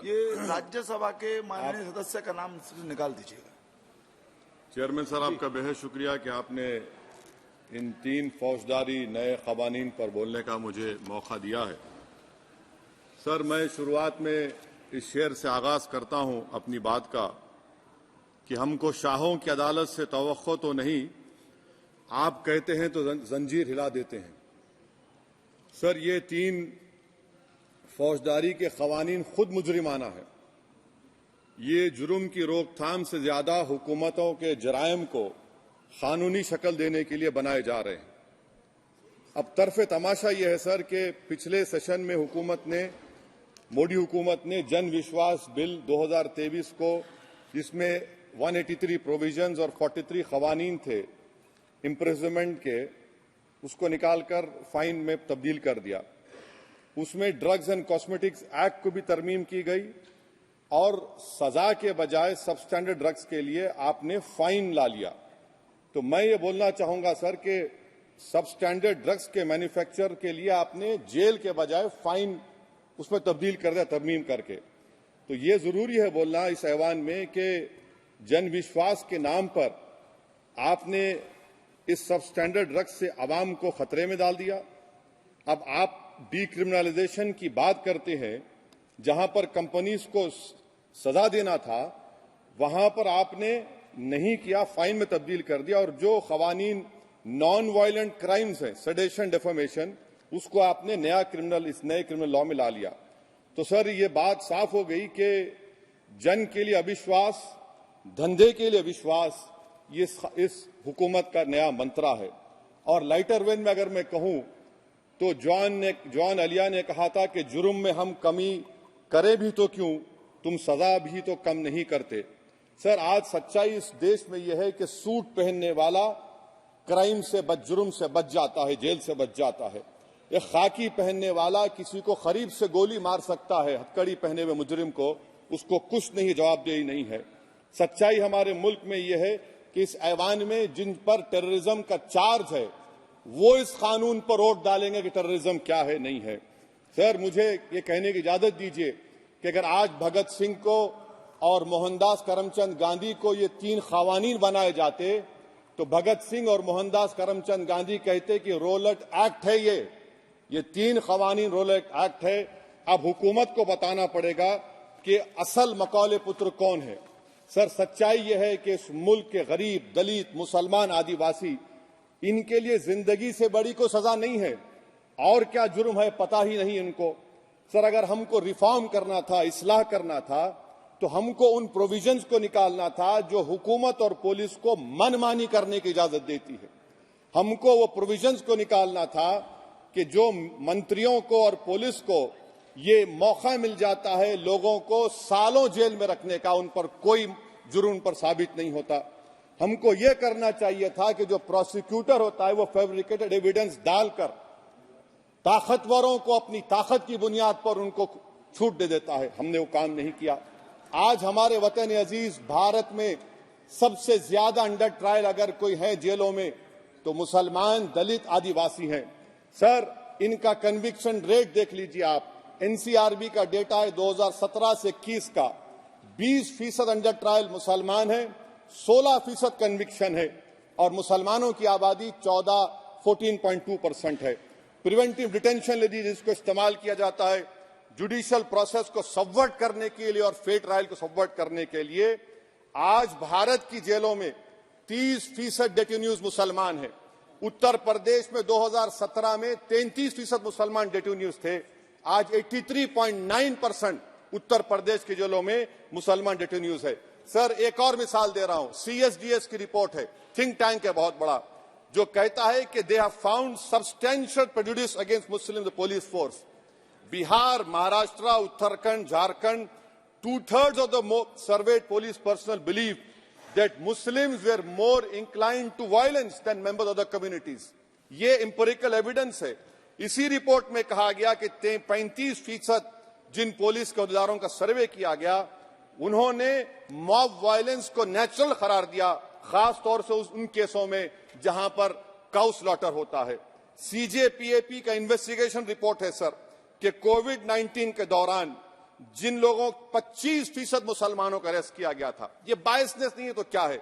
ये राज्यसभा के माननीय सदस्य का नाम निकाल दीजिएगा। चेयरमैन सर, आपका बेहद शुक्रिया कि आपने इन 3 फौजदारी नए कवानीन पर बोलने का मुझे मौका दिया है। सर, मैं शुरुआत में इस शेर से आगाज करता हूं अपनी बात का कि हमको शाहों की अदालत से तवक्को तो नहीं, आप कहते हैं तो जंजीर हिला देते हैं। सर, ये 3 फौजदारी के कवानीन खुद मुजरिमाना है। ये जुर्म की रोकथाम से ज्यादा हुकूमतों के जराइम को कानूनी शक्ल देने के लिए बनाए जा रहे हैं। अब तरफे तमाशा यह है सर कि पिछले सेशन में मोदी हुकूमत ने जन विश्वास बिल 2023 को, जिसमें 183 प्रोविजंस और 43 कवानीन थे इम्प्रिजनमेंट के, उसको निकालकर फाइन में तब्दील कर दिया। उसमें ड्रग्स एंड कॉस्मेटिक्स एक्ट को भी तरमीम की गई और सजा के बजाय सबस्टैंडर्ड ड्रग्स के लिए आपने फाइन ला लिया। तो मैं ये बोलना चाहूंगा सर कि सबस्टैंडर्ड ड्रग्स के मैन्युफैक्चर के लिए आपने जेल के बजाय फाइन उसमें तब्दील कर दिया तरमीम करके। तो ये जरूरी है बोलना इस ऐवान में कि जन विश्वास के नाम पर आपने इस सबस्टैंडर्ड ड्रग्स से आवाम को खतरे में डाल दिया। अब आप डीक्रिमिनलाइजेशन की बात करते हैं, जहां पर कंपनीज को सजा देना था वहां पर आपने नहीं किया, फाइन में तब्दील कर दिया। और जो कवानीन नॉन वायलेंट क्राइम्स हैं, सेडेशन, डेफेमेशन, उसको आपने इस नए क्रिमिनल लॉ में ला लिया। तो सर, ये बात साफ हो गई कि जन के लिए अविश्वास, धंधे के लिए विश्वास, ये इस हुकूमत का नया मंत्रा है। और लाइटर वेन में अगर मैं कहूं तो जॉन अलिया ने कहा था कि जुर्म में हम कमी करें भी तो क्यों, तुम सजा भी तो कम नहीं करते। सर, आज सच्चाई इस देश में यह है कि सूट पहनने वाला क्राइम से जुर्म से बच जाता है, जेल से बच जाता है। एक खाकी पहनने वाला किसी को करीब से गोली मार सकता है, हथकड़ी पहने हुए मुजरिम को, उसको कुछ नहीं, जवाबदेही नहीं है। सच्चाई हमारे मुल्क में यह है कि इस ऐवान में जिन पर टेररिज्म का चार्ज है वो इस कानून पर वोट डालेंगे कि टेररिज्म क्या है, नहीं है। सर, मुझे ये कहने की इजाजत दीजिए कि अगर आज भगत सिंह को और मोहनदास करमचंद गांधी को ये 3 कवानीन बनाए जाते तो भगत सिंह और मोहनदास करमचंद गांधी कहते कि रोलट एक्ट है, ये 3 कवानीन रोलट एक्ट है। अब हुकूमत को बताना पड़ेगा कि असल मकौले पुत्र कौन है। सर, सच्चाई यह है कि इस मुल्क के गरीब, दलित, मुसलमान, आदिवासी, इनके लिए जिंदगी से बड़ी कोई सजा नहीं है। और क्या जुर्म है पता ही नहीं इनको। सर, अगर हमको रिफॉर्म करना था, इस्लाह करना था, तो हमको उन प्रोविजंस को निकालना था जो हुकूमत और पुलिस को मनमानी करने की इजाजत देती है। हमको वो प्रोविजंस को निकालना था कि जो मंत्रियों को और पुलिस को ये मौका मिल जाता है लोगों को सालों जेल में रखने का, उन पर कोई जुर्म पर साबित नहीं होता। हमको ये करना चाहिए था कि जो प्रोसिक्यूटर होता है वो फैब्रिकेटेड एविडेंस डालकर ताकतवरों को अपनी ताकत की बुनियाद पर उनको छूट दे देता है। हमने वो काम नहीं किया। आज हमारे वतन अजीज भारत में सबसे ज्यादा अंडर ट्रायल अगर कोई है जेलों में तो मुसलमान, दलित, आदिवासी हैं। सर, इनका कन्विक्शन रेट देख लीजिए आप। एनसीआरबी का डेटा है 2017 से 21 का, 20% अंडर ट्रायल मुसलमान है, 16% कन्विक्शन है और मुसलमानों की आबादी 14.2% है। प्रिवेंटिव डिटेंशन यदि जिसको इस्तेमाल किया जाता है जुडिशियल प्रोसेस को सबवर्ट करने के लिए और फेयर ट्रायल को सबवर्ट करने के लिए, आज भारत की जेलों में 30% डेटेन्यूज मुसलमान हैं। उत्तर प्रदेश में 2017 में 33% मुसलमान डेटेन्यूज थे। आज 83.9% उत्तर प्रदेश की जेलों में मुसलमान डेटेन्यूज है। सर, एक और मिसाल दे रहा हूं, CSDS की रिपोर्ट है, थिंक टैंक है बहुत बड़ा, जो कहता है कि they have found substantial prejudice against Muslim police force. Bihar, Maharashtra, Uttarakhand, Jharkhand, 2/3 of the surveyed police personnel believe that Muslims were more inclined to violence than members of the communities. ये empirical evidence है। इसी रिपोर्ट में कहा गया कि 35% जिन पुलिस के अहदेदारों का सर्वे किया गया उन्होंने मॉब वायलेंस को नेचुरल करार दिया, खास तौर से उन केसों में जहां पर काउ स्लॉटर होता है। CJPAP का इन्वेस्टिगेशन रिपोर्ट है सर कि कोविड-19 के दौरान जिन लोगों 25% मुसलमानों का अरेस्ट किया गया था, ये बायसनेस नहीं है तो क्या है?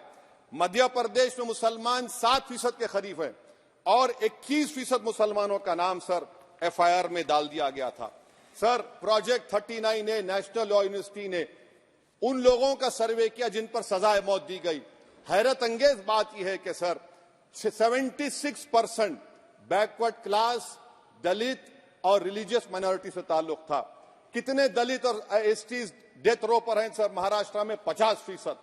मध्य प्रदेश में मुसलमान 7% के करीब है और 21% मुसलमानों का नाम सर एफआईआर में डाल दिया गया था। सर, प्रोजेक्ट 39 ने, नेशनल लॉ यूनिवर्सिटी ने उन लोगों का सर्वे किया जिन पर सजाए मौत दी गई। हैरत अंगेज बात यह है कि सर 76% बैकवर्ड क्लास, दलित और रिलीजियस माइनॉरिटी से ताल्लुक था। कितने दलित और एसटीज डेथ रो पर हैं सर? महाराष्ट्र में 50%।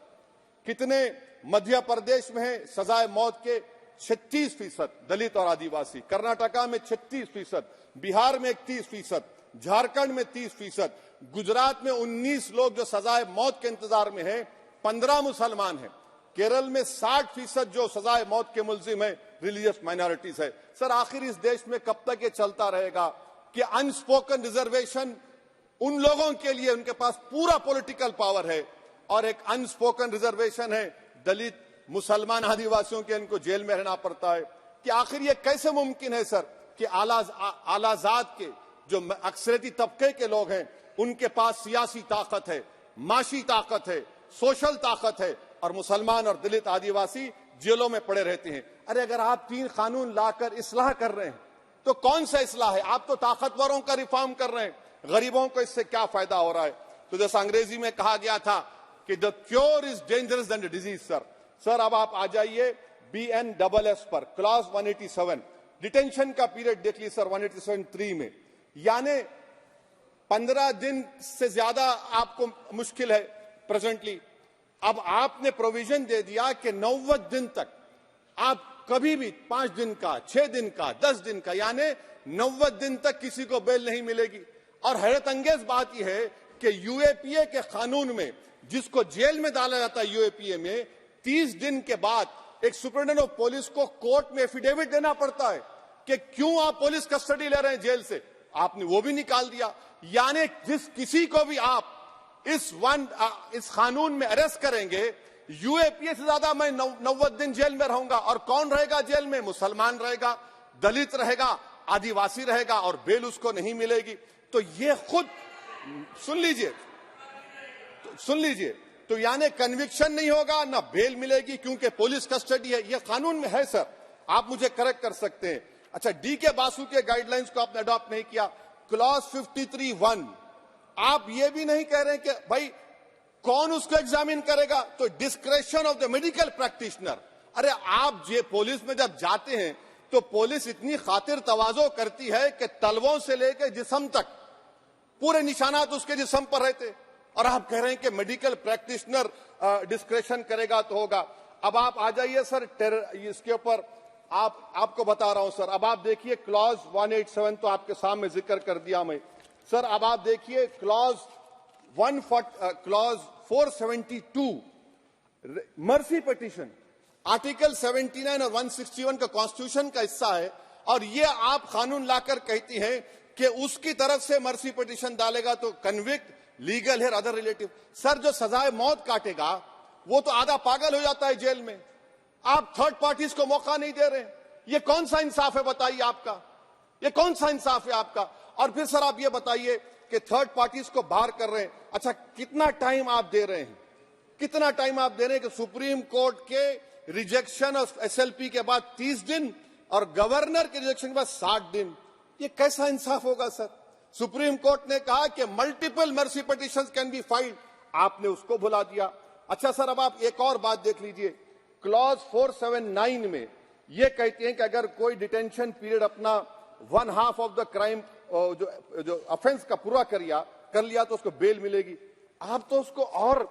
कितने मध्य प्रदेश में है सजाए मौत के? 36% दलित और आदिवासी। कर्नाटका में 36%, बिहार में 31%, झारखंड में 30%, गुजरात में 19 लोग जो सजाए मौत के इंतजार में हैं, 15 मुसलमान हैं। केरल में 60% जो सजाए मौत के मुलजिम है रिलीजियस माइनॉरिटीज है। सर, आखिर इस देश में कब तक ये चलता रहेगा कि अनस्पोकन रिजर्वेशन उन लोगों के लिए, उनके पास पूरा पॉलिटिकल पावर है, और एक अनस्पोकन रिजर्वेशन है दलित, मुसलमान, आदिवासियों के, इनको जेल में रहना पड़ता है? कि आखिर ये कैसे मुमकिन है सर कि आलाजात के जो अक्सरियती तबके के लोग हैं उनके पास सियासी ताकत है, माशी ताकत है, सोशल ताकत है, और मुसलमान और दलित आदिवासी जेलों में पड़े रहते हैं? अरे अगर आप 3 कानून लाकर इस्लाह कर रहे हैं तो कौन सा इस्लाह है? आप तो ताकतवरों का रिफॉर्म कर रहे हैं, गरीबों को इससे क्या फायदा हो रहा है? तो जैसा अंग्रेजी में कहा गया था कि the cure is dangerous than the disease. Sir अब आप आ जाइए BNSS पर, क्लॉज 187, डिटेंशन का पीरियड देख लीजिए सर 187(3) में, यानी 15 दिन से ज्यादा आपको मुश्किल है प्रेजेंटली। अब आपने प्रोविजन दे दिया कि 90 दिन तक आप कभी भी 5 दिन का, 6 दिन का, 10 दिन का, यानी 90 दिन तक किसी को बेल नहीं मिलेगी। और हैरत अंगेज बात यह है कि यूएपीए के कानून में जिसको जेल में डाला जाता है, यूएपीए में 30 दिन के बाद एक सुपरिटेंडेंट ऑफ पुलिस को कोर्ट में एफिडेविट देना पड़ता है कि क्यों आप पुलिस कस्टडी ले रहे हैं जेल से। आपने वो भी निकाल दिया। यानी जिस किसी को भी आप इस कानून में अरेस्ट करेंगे, यूएपीए से ज्यादा मैं 90 दिन जेल में रहूंगा। और कौन रहेगा जेल में? मुसलमान रहेगा, दलित रहेगा, आदिवासी रहेगा, और बेल उसको नहीं मिलेगी। तो ये खुद सुन लीजिए, तो यानी कन्विक्शन नहीं होगा, ना बेल मिलेगी, क्योंकि पुलिस कस्टडी है। ये कानून में है सर, आप मुझे करेक्ट कर सकते हैं। अच्छा, DK बासु के गाइडलाइंस को आपने अडॉप्ट नहीं किया। क्लॉज 53(1), आप ये भी नहीं कह रहे कि भाई कौन उसको एग्जामिन करेगा? तो discretion of the medical practitioner. अरे आप ये पुलिस में जब जाते हैं तो पुलिस इतनी खातिर तवाज़ो करती है कि तलवों से लेकर जिस्म तक पूरे निशानात उसके जिस्म पर रहते, और आप कह रहे हैं कि मेडिकल प्रैक्टिशनर डिस्क्रेशन करेगा तो होगा। अब आप आ जाइए सर इसके ऊपर, आपको बता रहा हूं सर। अब आप देखिए क्लॉज 187 तो आपके सामने जिक्र कर दिया मैं सर। अब आप देखिए क्लॉज 472 मर्सी पिटीशन, आर्टिकल 79 और 161 का कॉन्स्टिट्यूशन का हिस्सा है, और ये आप कानून लाकर कहती हैं कि उसकी तरफ से मर्सी पिटीशन डालेगा तो कन्विक्ट, लीगल है, अदर रिलेटिव। सर जो सजाए मौत काटेगा वो तो आधा पागल हो जाता है जेल में। आप थर्ड पार्टीज को मौका नहीं दे रहे। ये कौन सा इंसाफ है बताइए आपका? ये कौन सा इंसाफ है आपका? और फिर सर आप ये बताइए कि थर्ड पार्टीज को बाहर कर रहे हैं। अच्छा, कितना टाइम आप दे रहे हैं? कितना टाइम आप दे रहे हैं कि सुप्रीम कोर्ट के रिजेक्शन ऑफ SLP के बाद 30 दिन और गवर्नर के रिजेक्शन के बाद 60 दिन? ये कैसा इंसाफ होगा सर? सुप्रीम कोर्ट ने कहा कि multiple mercy petitions can be filed, आपने उसको भुला दिया। अच्छा सर, अब आप एक और बात देख लीजिए, क्लॉज 479 में ये कहते हैं कि अगर कोई डिटेंशन पीरियड अपना 1/2 ऑफ द क्राइम जो ऑफेंस का पूरा कर लिया तो उसको बेल मिलेगी। आप तो उसको और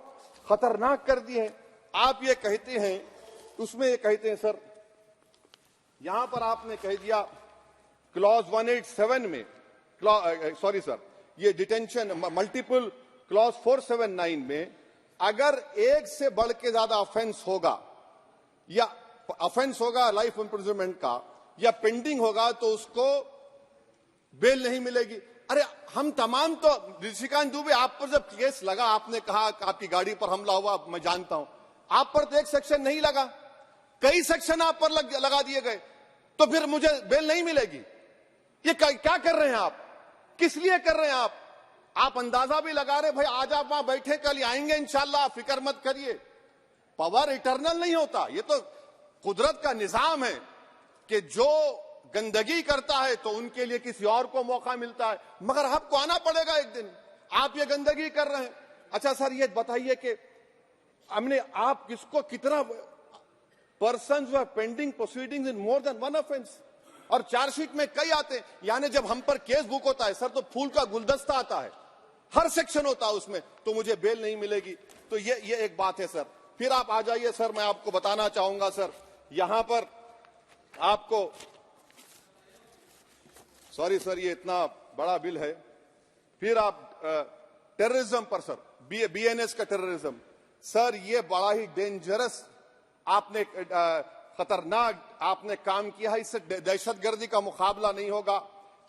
खतरनाक कर दिए हैं। आप ये कहते हैं, उसमें ये कहते हैं सर, यहां पर आपने कह दिया क्लॉज 187 में, सॉरी सर, ये डिटेंशन मल्टीपल क्लॉज 479 में अगर एक से बढ़ के ज्यादा ऑफेंस होगा, या ऑफेंस होगा लाइफ इम्प्रिजनमेंट का, या पेंडिंग होगा, तो उसको बेल नहीं मिलेगी। अरे हम तमाम तो, ऋषिकांत दुबे आप पर जब केस लगा, आपने कहा कि आपकी गाड़ी पर हमला हुआ, मैं जानता हूं, आप पर तो एक सेक्शन नहीं लगा, कई सेक्शन आप पर लगा दिए गए, तो फिर मुझे बेल नहीं मिलेगी। ये क्या कर रहे हैं आप? किस लिए कर रहे हैं आप? आप अंदाजा भी लगा रहे भाई आज आप वहां बैठे, कल आएंगे इंशाल्लाह, आप फिक्र मत करिए। पावर इटर्नल नहीं होता, ये तो कुदरत का निजाम है कि जो गंदगी करता है तो उनके लिए किसी और को मौका मिलता है, मगर आपको आना पड़ेगा एक दिन। आप ये गंदगी कर रहे हैं। अच्छा सर, ये बताइए कि हमने आप किसको कितना पर्सन्स वर पेंडिंग प्रोसीडिंग्स इन मोर देन वन ऑफेंस, और चार्जशीट में कई आते हैं। यानी जब हम पर केस बुक होता है सर तो फूल का गुलदस्ता आता है, हर सेक्शन होता है उसमें, तो मुझे बेल नहीं मिलेगी। तो ये एक बात है सर। फिर आप आ जाइए सर, मैं आपको बताना चाहूंगा सर, यहां पर आपको, सॉरी सर ये इतना बड़ा बिल है। फिर आप टेररिज्म पर सर, बीएनएस का टेररिज्म सर, ये बड़ा ही डेंजरस आपने खतरनाक आपने काम किया है। इससे दहशतगर्दी का मुकाबला नहीं होगा,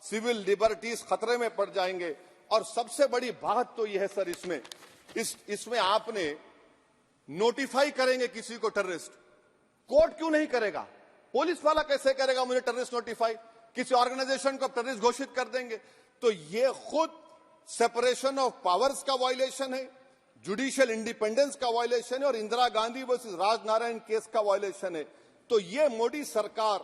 सिविल लिबर्टीज खतरे में पड़ जाएंगे। और सबसे बड़ी बात तो यह है सर, इसमें आपने नोटिफाई करेंगे किसी को टेररिस्ट, कोर्ट क्यों नहीं करेगा? पुलिस वाला कैसे करेगा मुझे टेररिस्ट नोटिफाई? किसी ऑर्गेनाइजेशन को टेररिस्ट घोषित कर देंगे। तो ये खुद सेपरेशन ऑफ पावर्स का वायलेशन है, जुडिशियल इंडिपेंडेंस का वायलेशन है, और इंदिरा गांधी वर्सेस राजनारायण केस का वायलेशन है। तो ये मोदी सरकार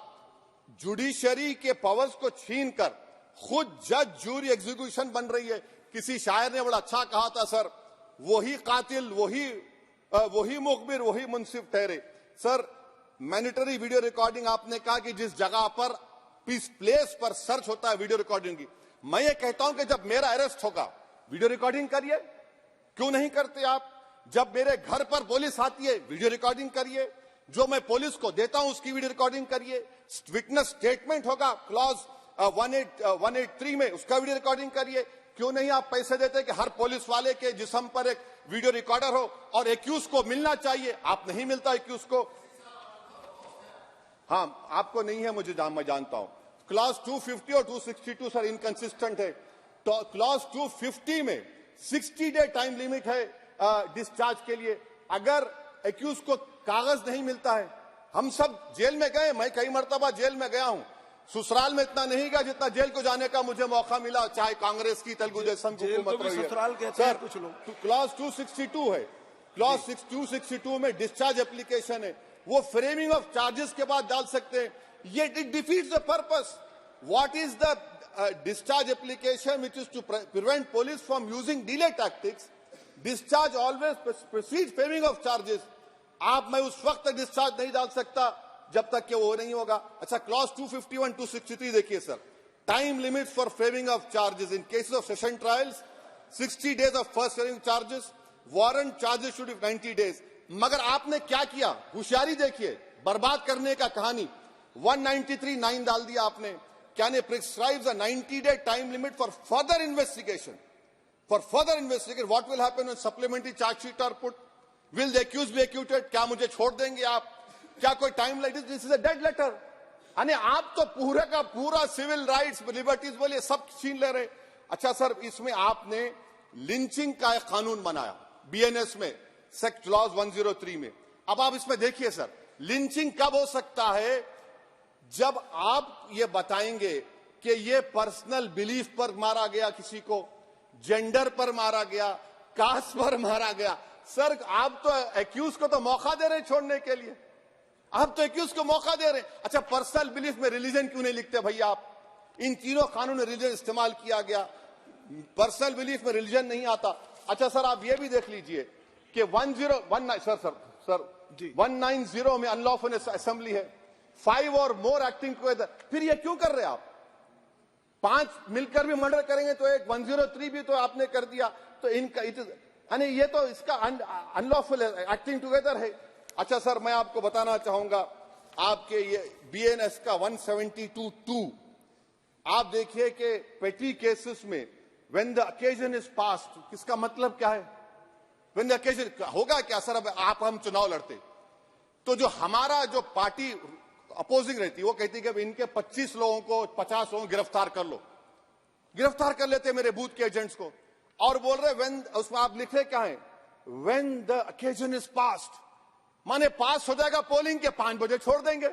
जुडिशरी के पावर्स को छीनकर खुद जज जूरी एग्जीक्यूशन बन रही है। किसी शायर ने बड़ा अच्छा कहा था सर, वही कातिल वही मुखबिर वही मुंसिफ ठहरे। सर मैंडेटरी वीडियो रिकॉर्डिंग आपने कहा कि जिस जगह पर किस प्लेस पर सर्च होता है वीडियो रिकॉर्डिंग की, मैं ये कहता हूं कि जब मेरा अरेस्ट होगा वीडियो रिकॉर्डिंग करिए, क्यों नहीं करते आप? जब मेरे घर पर पुलिस आती है वीडियो रिकॉर्डिंग करिए, जो मैं पुलिस को देता हूं उसकी वीडियो रिकॉर्डिंग करिए। विटनेस स्टेटमेंट होगा क्लॉज 183 में, उसका वीडियो रिकॉर्डिंग करिए। क्यों नहीं आप पैसे देते कि हर पुलिस वाले के जिस्म पर एक वीडियो रिकॉर्डर हो, और एक्यूज को मिलना चाहिए, आप नहीं मिलता एक्यूज को। हाँ आपको नहीं है, मैं जानता हूं। क्लॉज 250 और 262 सर इनकंसिस्टेंट है। तो क्लॉज 250 में 60 डे टाइम लिमिट है डिस्चार्ज के लिए। अगर एक्यूज को कागज नहीं मिलता है, हम सब जेल में गए, मैं कई मर्तबा जेल में गया हूं, ससुराल में इतना नहीं गया जितना जेल को जाने का मुझे मौका मिला, चाहे कांग्रेस की तेलुगु देशम की हुकूमत रही है। ससुराल कहते हैं कुछ लोग। क्लॉज 262 है, क्लॉज 262 में डिस्चार्ज एप्लीकेशन है, वो फ्रेमिंग ऑफ चार्जेस के बाद डाल सकते हैं। ये it defeats the purpose. What is the discharge application which is to prevent police from using delay tactics? Discharge always precedes framing of charges. आप मैं उस वक्त तक डिस्चार्ज नहीं डाल सकता जब तक कि वो नहीं होगा। अच्छा क्लॉज 251 263 देखिए sir, time limit for framing of charges in cases of session trials 60 days of first framing charges, warrant charges should be 90 days। मगर आपने क्या किया, होशियारी देखिए, बर्बाद करने का कहानी। 193(9) डाल दिया आपने। Can it prescribe a 90-day time limit for further investigation? For further investigation, what will happen when supplementary charge sheet are put? Will the accused be acquitted? क्या मुझे छोड़ देंगे आप? क्या कोई time like this is a dead letter? यानी आप तो पूरे का पूरा सिविल राइट्स लिबर्टीज बोलिए सब छीन ले रहे। अच्छा सर, इसमें आपने लिंचिंग का एक कानून बनाया बीएनएस में, सेक्ट क्लॉज 103 में। अब आप इसमें देखिए सर, लिंचिंग कब हो सकता है? जब आप ये बताएंगे कि ये पर्सनल बिलीफ पर मारा गया, किसी को जेंडर पर मारा गया, कास्ट पर मारा गया। सर आप तो एक्यूज को तो मौका दे रहे हैं छोड़ने के लिए, आप तो एक्यूज को मौका दे रहे हैं। अच्छा पर्सनल बिलीफ में रिलीजन क्यों नहीं लिखते भैया आप? इन तीनों कानून में रिलीजन इस्तेमाल किया गया, पर्सनल बिलीफ में रिलीजन नहीं आता। अच्छा सर आप ये भी देख लीजिए कि 1019 सर 190 में अनलॉफुल असेंबली है, 5 और मोर एक्टिंग टुगेदर। फिर ये क्यों कर रहे हैं आप? 5 मिलकर भी मर्डर करेंगे तो एक 103 भी तो आपने कर दिया। तो इनका यानी ये तो इसका अनलॉफुल एक्टिंग टुगेदर है। अच्छा सर मैं आपको बताना चाहूंगा, आपके ये बीएनएस का 172(2) आप देखिए कि पेटी केसेस में when the occasion is past, किसका मतलब क्या है? व्हेन द ओकेजन होगा क्या सर? अब हम चुनाव लड़ते तो जो हमारा जो पार्टी अपोजिंग रहती वो कहती कि अब इनके 25 लोगों को 50 लोगों को गिरफ्तार कर लो, गिरफ्तार कर लेते मेरे बूथ के एजेंट्स को, और बोल रहे व्हेन, उसमें आप लिख रहे क्या है? When the occasion is past, माने पास हो जाएगा पोलिंग के 5 बजे छोड़ देंगे।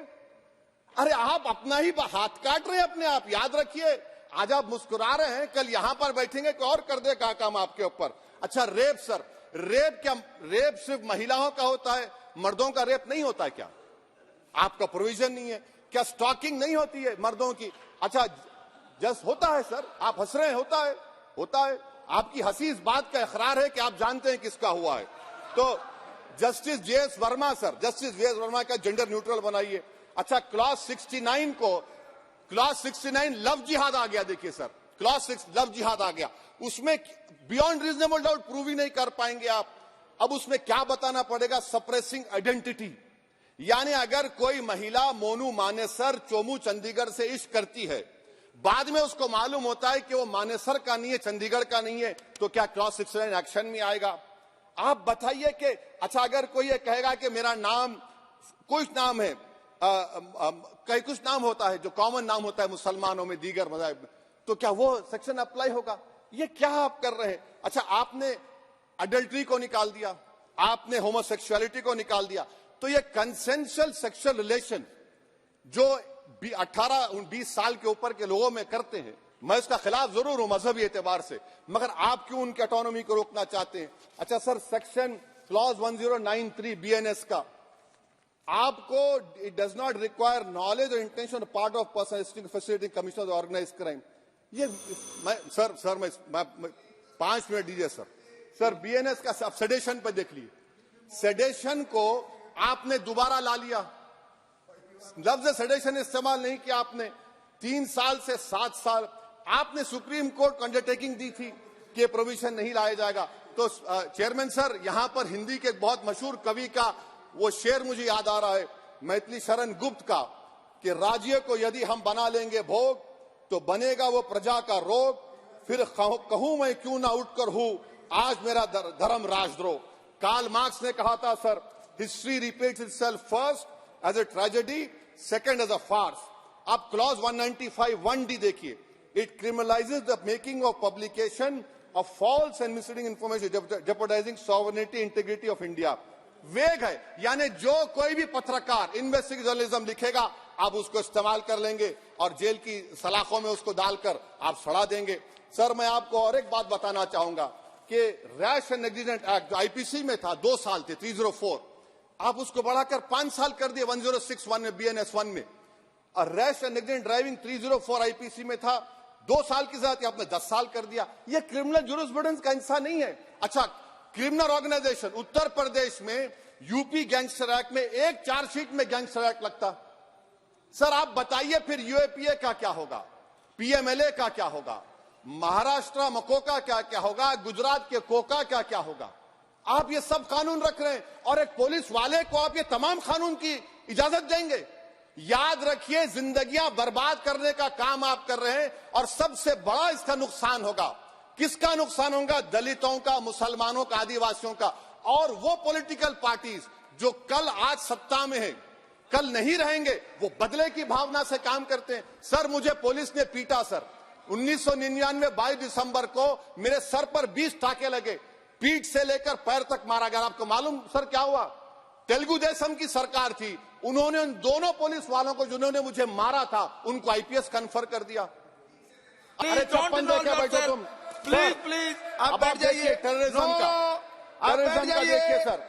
अरे आप अपना ही हाथ काट रहे हैं अपने आप। याद रखिए आज आप मुस्कुरा रहे हैं, कल यहां पर बैठेंगे कोई और कर देगा काम आपके ऊपर। अच्छा, रेप सर, रेप सिर्फ महिलाओं का होता है, मर्दों का रेप नहीं होता है क्या? आपका प्रोविजन नहीं है क्या? स्टॉकिंग नहीं होती है मर्दों की? अच्छा, जस्ट होता है सर, आप हंस रहे हैं, होता है। आपकी हंसी इस बात का इकरार है कि आप जानते हैं किसका हुआ है। तो justice JS Verma sir, justice JS Verma का जेंडर न्यूट्रल बनाइए। अच्छा, क्लॉज 69 लव जिहाद आ गया। देखिए सर, क्लॉज 6 लव जिहाद आ गया, उसमें बियॉन्ड रीजनेबल डाउट प्रूव ही नहीं कर पाएंगे आप। अब उसमें क्या बताना पड़ेगा? सप्रेसिंग आइडेंटिटी, यानी अगर कोई महिला मोनू मानेसर चोमू चंडीगढ़ से इश्क करती है, बाद में उसको मालूम होता है कि वो मानेसर का नहीं है, चंडीगढ़ का नहीं है, तो क्या क्लॉज 69 एक्शन में आएगा? आप बताइए कि अच्छा, अगर कोई ये कहेगा कि मेरा नाम कुछ नाम है, कई कुछ नाम होता है जो कॉमन नाम होता है मुसलमानों में, दीगर मज़ाहिब में, तो क्या वो सेक्शन अप्लाई होगा? ये क्या आप कर रहे हैं? अच्छा, आपने अडल्ट्री को निकाल दिया, आपने होमोसेक्सुअलिटी को निकाल दिया, तो ये कंसेंशुअल सेक्सुअल रिलेशन जो 18-20 साल के ऊपर के लोगों में करते हैं, मैं इसका खिलाफ जरूर हूं मजहबी एतबार से, मगर आप क्यों उनकी ऑटोनॉमी को रोकना चाहते हैं? अच्छा सर, सेक्शन क्लॉज 1093 बीएनएस का, आपको it does not require knowledge और intention part of person facilitating commission of organised crime. ये मैं 5 मिनट दीजिए सर। बीएनएस का आप सेडेशन पे देख लीजिए, सेडेशन को आपने दोबारा ला लिया, लफ्ज सेडेशन इस्तेमाल नहीं किया आपने। 3 साल से 7 साल आपने सुप्रीम कोर्ट को अंडरटेकिंग दी थी कि प्रोविजन नहीं लाया जाएगा। तो चेयरमैन सर, यहां पर हिंदी के बहुत मशहूर कवि का वो शेर मुझे याद आ रहा है, मैथिली शरण गुप्त का, कि राज्य को यदि हम बना लेंगे भोग तो बनेगा वो प्रजा का रोग, फिर कहूं मैं क्यों ना उठकर हूं आज मेरा धर्म राजद्रोह। कार्ल मार्क्स ने कहा था sir, history repeats itself first as a tragedy, second as a farce. आप क्लॉज 195 1D देखिए, it criminalises the making of publication of false and misleading information jeopardising sovereignty integrity of India. Vague है, यानी जो कोई भी पत्रकार investigative journalism लिखेगा आप उसको इस्तेमाल कर लेंगे और जेल की सलाखों में उसको डालकर आप सड़ा देंगे। सर, मैं आपको और एक बात बताना चाहूंगा कि रैश एंड नेग्लिजेंट एक्ट जो आईपीसी में था 2 साल थे, 304, आप उसको बढ़ाकर 5 साल कर दिए 1061 में, बीएनएस 1 में। और rash and negligent driving 304 IPC में था 2 साल की सजा, आपने 10 साल कर दिया। ये क्रिमिनल जुरिस्प्रूडेंस का हिस्सा नहीं है। अच्छा, क्रिमिनल ऑर्गेनाइजेशन उत्तर प्रदेश में यूपी गैंगस्टर एक्ट में एक चार्जशीट में गैंगस्टर एक्ट लगता। सर आप बताइए फिर यूएपीए का क्या होगा, पीएमएलए का क्या होगा, महाराष्ट्र मकोका क्या क्या होगा, गुजरात के कोका क्या क्या होगा? आप ये सब कानून रख रहे हैं और एक पुलिस वाले को आप ये तमाम कानून की इजाजत देंगे? याद रखिए, जिंदगियां बर्बाद करने का काम आप कर रहे हैं और सबसे बड़ा इसका नुकसान होगा। किसका नुकसान होगा? दलितों का, मुसलमानों का, आदिवासियों का। और वो पॉलिटिकल पार्टीज जो कल आज सत्ता में है, कल नहीं रहेंगे, वो बदले की भावना से काम करते हैं। सर मुझे पुलिस ने पीटा सर, 1999 22 दिसंबर को मेरे सर पर 20 टाके लगे, पीठ से लेकर पैर तक मारा गया। आपको मालूम सर क्या हुआ? तेलुगु देशम की सरकार थी, उन्होंने उन दोनों पुलिस वालों को जिन्होंने मुझे मारा था उनको आईपीएस कन्फर कर दिया। अरे चप्पन देके बैठो तुम, प्लीज आप बैठ जाइए। टेररिज्म का देखिए सर,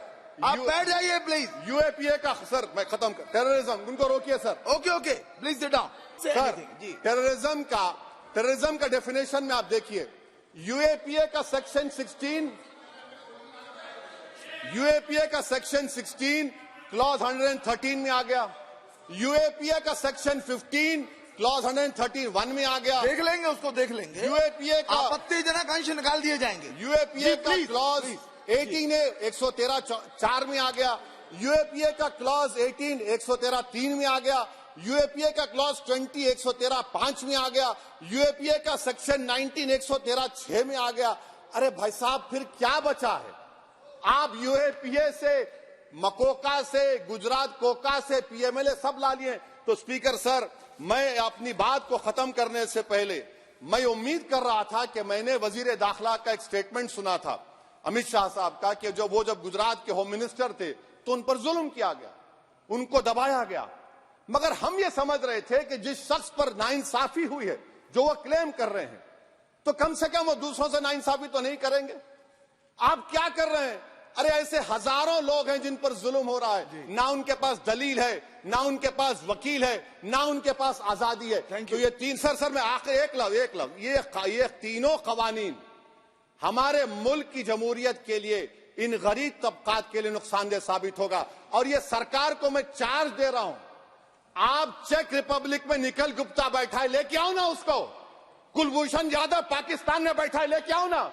आप बैठ जाइए प्लीज। यूएपीए का सर मैं खत्म कर, टेररिज्म उनको रोकिए sir. Okay please sit down sir. Terrorism का डेफिनेशन में आप देखिए, यूएपीए का सेक्शन 16 क्लॉज 113 में आ गया, यूएपीए का सेक्शन 15 क्लॉज 113 1 में आ गया। देख लेंगे उसको, देख लेंगे। यूएपीए का आपत्तिजनक अंश निकाल दिए जाएंगे। यूएपीए का क्लॉज 18 113 4 में आ गया, यूएपीए का क्लॉज 18 113 3 में आ गया, यूएपीए का क्लॉज 20 113 5 में आ गया, यूएपीए का सेक्शन 19 113 6 में आ गया। अरे भाई साहब फिर क्या बचा है? आप यूएपीए से, मकोका से, गुजरात कोका से, पीएमएलए सब ला लिए। तो स्पीकर सर, मैं अपनी बात को खत्म करने से पहले मैं उम्मीद कर रहा था कि मैंने वजीर दाखिला का एक स्टेटमेंट सुना था अमित शाह साहब का कि जब गुजरात के होम मिनिस्टर थे तो उन पर जुल्म किया गया, उनको दबाया गया। मगर हम ये समझ रहे थे कि जिस शख्स पर नाइंसाफी हुई है, जो वो क्लेम कर रहे हैं, तो कम से कम वो दूसरों से नाइंसाफी तो नहीं करेंगे। आप क्या कर रहे हैं? अरे ऐसे हजारों लोग हैं जिन पर जुल्म हो रहा है, ना उनके पास दलील है, ना उनके पास वकील है, ना उनके पास आजादी है। तो ये तीन सर मैं आखिर एक लव ये तीनों कवानीन हमारे मुल्क की जमहूरियत के लिए, इन गरीब तबकात के लिए नुकसानदेह साबित होगा। और ये सरकार को मैं चार्ज दे रहा हूं, आप चेक रिपब्लिक में निखिल गुप्ता बैठा है, लेके आओ ना उसको। कुलभूषण यादव पाकिस्तान में बैठा है, लेके आओ ना।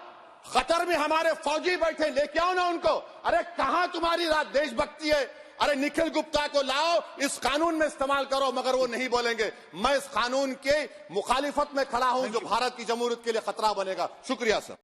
कतर में हमारे फौजी बैठे, लेके आओ ना उनको। अरे कहां तुम्हारी देशभक्ति है? अरे निखिल गुप्ता को लाओ, इस कानून में इस्तेमाल करो। मगर वो नहीं बोलेंगे। मैं इस कानून के मुखालिफत में खड़ा हूं जो भारत की जमहूरियत के लिए खतरा बनेगा। शुक्रिया सर।